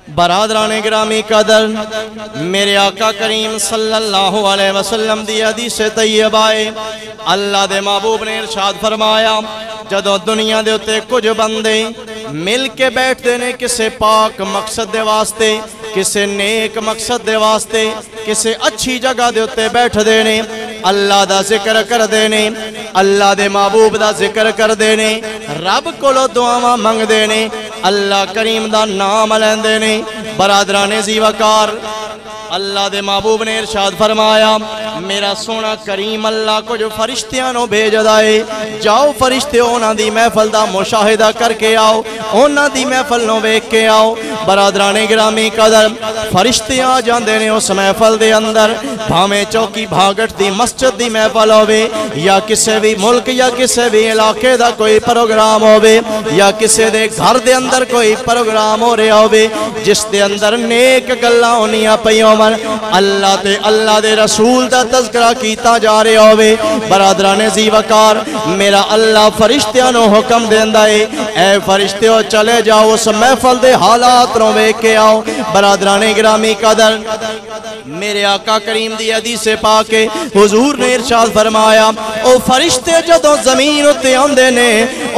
برادران گرامی قدر، میرے آقا کریم صلی اللہ علیہ وسلم دی حدیث طیبہ ہے، اللہ دے محبوب نے ارشاد فرمایا جدوں دنیا دے اتے کچھ بندے مل کے بیٹھتے نے کسے پاک مقصد دے واسطے، کسے نیک مقصد دے واسطے، کسے اچھی جگہ دے اتے بیٹھ دینے، اللہ دا ذکر کر دینے، اللہ دے محبوب دا ذکر کر دینے، رب کولو دعاواں منگ دینے، اللہ کریم دا نام لین دینے۔ برادران زیوکار، اللہ دے محبوب نے ارشاد فرمایا میرا سونا کریم اللہ کو جو فرشتیاں نو بھیج دائے، جاؤ فرشتے اونا دی محفل دا مشاہدہ کر کے آؤ، اونا دی محفل نو بیک کے آؤ۔ برادران گرامی قدر، فرشتیاں جاندے نے اس محفل دے اندر، بھامے چوکی بھاگٹ دی مسجد دی محفل ہوئے، یا کسے بھی ملک یا کسے بھی علاقے دا کوئی پروگرام ہوئے، یا کسے دے گھر دے اندر کوئی پروگرام ہو رہے ہوئے جس دے اندر نیک گلاں ہونیاں پیوں من، اللہ دے رسول دا تذکرہ کیتا جا رہے ہوئے۔ برادران زیوکار، میرا اللہ فرشتیاں نو حکم دیندہ ہے اے فرشتیوں چلے جاؤ اس محفل دے حالات رو بیک کے آؤ۔ برادران گرامی قدر، میرے آقا کریم دی حدیث پاک حضور نے ارشاد فرمایا او فرشتے جدوں زمین اتے آندے نے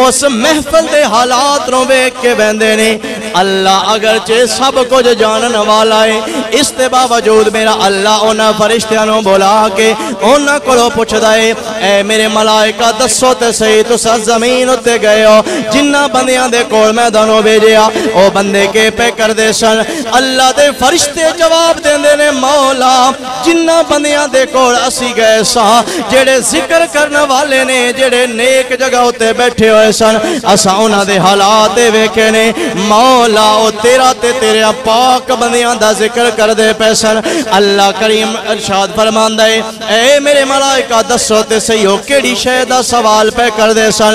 اس محفل دے حالات رو بیک کے بندے نے، اللہ اگرچہ سب کچھ جانن والا ہے، اس تے باوجود میرا اللہ اونا فرشتیاں نو بولا کے اونا کلو پوچھ دائے اے میرے ملائکہ دسو تے صحیح تسا زمین اتے گئے ہو جنہ بندیاں دے کول میدانوں بھیجیا او بندے کے پہ کر دے سن۔ اللہ دے فرشتے جواب دیں دے نے مولا جنہ بندیاں دے کول اسی گئے سا جڑے ذکر کرنے والے نے جڑے نیک جگہ ہوتے بیٹھے ہوئے سن اسا اونا دے حالات ویکھے نے مولا او تیرا تے تیرے پاک بندیاں دا ذکر کر دے پیسن۔ اللہ کریم ارشاد فرماندہ ہے اے میرے ملائکہ دسو تے سیو کیڑی شے دا سوال پہ کر دے سن،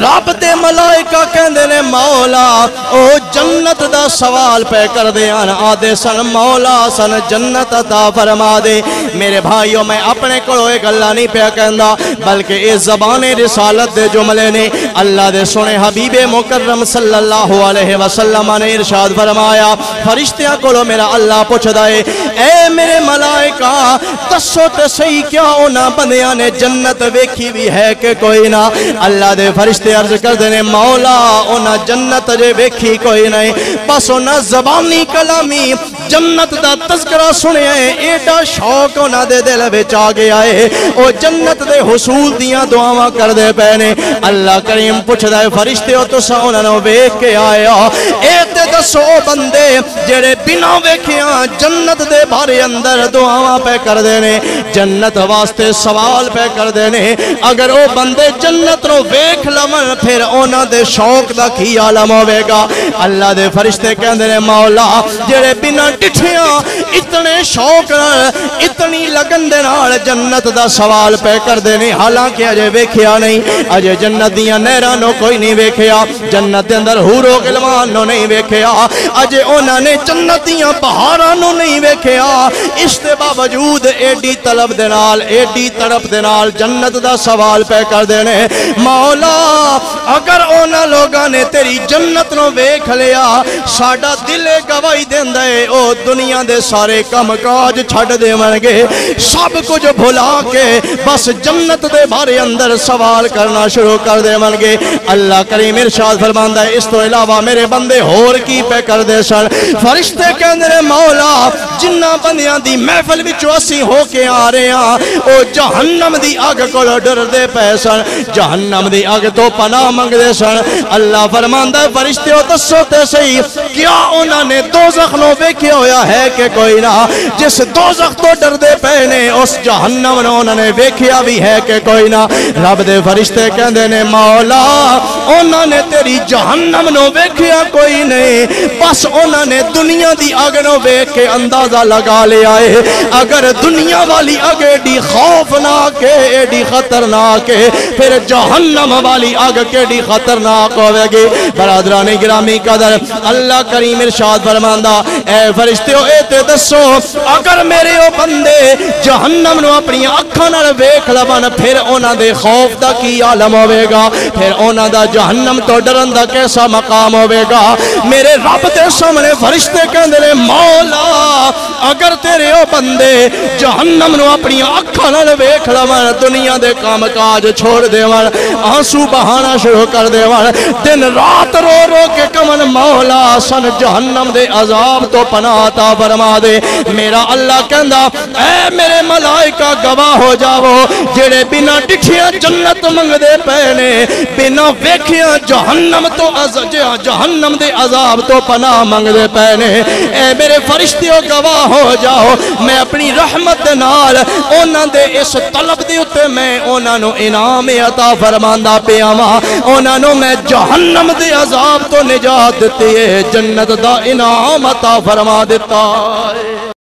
رب دے ملائکہ کہندے نے مولا او جنت دا سوال پہ کر دے آدھے سن مولا سن جنت عطا فرما دے۔ میرے بھائیوں میں اپنے کڑو ایک اللہ نہیں پہ کہندہ بلکہ اس زبان رسالت دے جملے نے اللہ دے سنے حبیب مکرم صلی اللہ علیہ وسلم نے ارشاد فرمایا فرشتیاں کڑو میرا اللہ پوچھ دائے اے میرے ملائکہ دسو تے صحیح کیا اونا بندیاں نے جنت ویکھی بھی ہے کہ کوئی نہ؟ اللہ دے فرشتے عرض کر دینے مولا اونا جنت جے ویکھی کوئی نہیں، بس اونا زبانی کلامی جنت دا تذکرہ سنے ہیں ایڈا شوق اونا دے دل بچ آ گیا ہے او جنت دے حصول دیاں دعاواں کر دے پہنے۔ اللہ کریم پوچھ دائے فرشتے ہو تو سا اونا نو ویکھ کے آیا اے تے دسو بندے جڑے بنا ویکھیاں جنت دے بارے اندر دعاواں پہ کر دینے جنت واسطے سوال پہ کر دینے، اگر او بندے جنت نو ویکھ لمن پھر اونا دے شوق دا کی عالم ہوئے گا۔ اللہ دے فرشتے کہندے نے مولا جڑے بنا ڈٹھیاں اتنے شوق اتنی لگن دے نال جنت دا سوال پہ کر دینے، حالانکہ اجے ویکھیا نہیں، اجے جنت دیاں نہراں نو کوئی نہیں ویکھیا، جنت دے اندر حور و غلمان نو نہیں ویکھیا، اجے انہاں نے جنت دیاں بہاراں نو نہیں ویکھیا، اس دے باوجود ایڈی طلب دے نال ایڈی تڑپ دے نال جنت دا سوال پہ کر دینے مولا اگر اونا لوگاں نے تیری جنت نو ویکھ لیا ساڈا دل گواہی دیندا اے او دنیا دے سارے کم کاج چھڈ دیونگے سب کچھ بھلا کے بس جنت دے بارے اندر سوال کرنا شروع کر دیونگے۔ اللہ کریم ارشاد فرماندا ہے اس تو علاوہ میرے بندے ہور کی پہ کر دے سن، فرشتے کہندے نے مولا جنہ بندیاں دی محفل وچوں اسی ہو کے آ رہے ہیں او جہنم دی اگ کو ڈر دے پے سن، جہنم دی اگ تو پناہ منگ دے سن۔ اللہ فرماندا ہے فرشتے ہو دسو تے صحیح کیا انہاں نے دوزخ نو ویکھیا ہویا ہے کہ کوئی نہ؟ جس دوزخ تو ڈر دے پے نے اس جہنم نو انہاں نے ویکھیا بھی ہے کہ کوئی نہ؟ رب دے فرشتے کہندے نے مولا انہاں نے تیری جہنم نو ویکھیا کوئی نہیں، بس انہاں نے دنیا دی اگ نو ویکھ کے اندازہ لگا لیا ہے اگر دنیا والی اگ ایڈی خوفناک ہے ایڈی خطرناک ہے پھر جہنم والی اگ کیڈی خطرناک ہوئے گی۔ برادران گرامی قدر اللہ کریم ارشاد فرماندا اے فرشتے ہو اے تے دسو اگر میرے او بندے جہنم نو اپنی اکھاں نال ویکھ لون پھر انہاں دے خوف دا کی عالم ہوے گا پھر انہاں دا جہنم تو ڈرن دا کیسا مقام ہوے گا میرے رب دے سامنے فرشتے کہندے نے مولا اگر تیرے او بندے جہنم نو اپنی اکھاں نال ویکھ لون دنیا دے کام کاج چھوڑ دیون آنسو بہانا شروع کر دیون دن رات رو رو کے کمن مولا سن جہنم دے عذاب تو پناہ عطا فرما دے میرا اللہ کہندا اے میرے ملائکہ گواہ ہو جاؤ جڑے بنا ڈٹھیاں جنت منگ دے پینے بنا ویکھیاں جہنم تو جہنم دے عذاب تو پناہ منگ دے پینے اے میرے فرشتیوں گواہ ہو جاؤ میں اپنی رحمت نال انہاں دے اس طلب دے اتے میں انہاں نو انعام عطا فرماندا پیا واں انہاں نو میں جہنم دے عذاب تو نجات دتی ہے جنت دا انعام عطا فرما دیتا ہے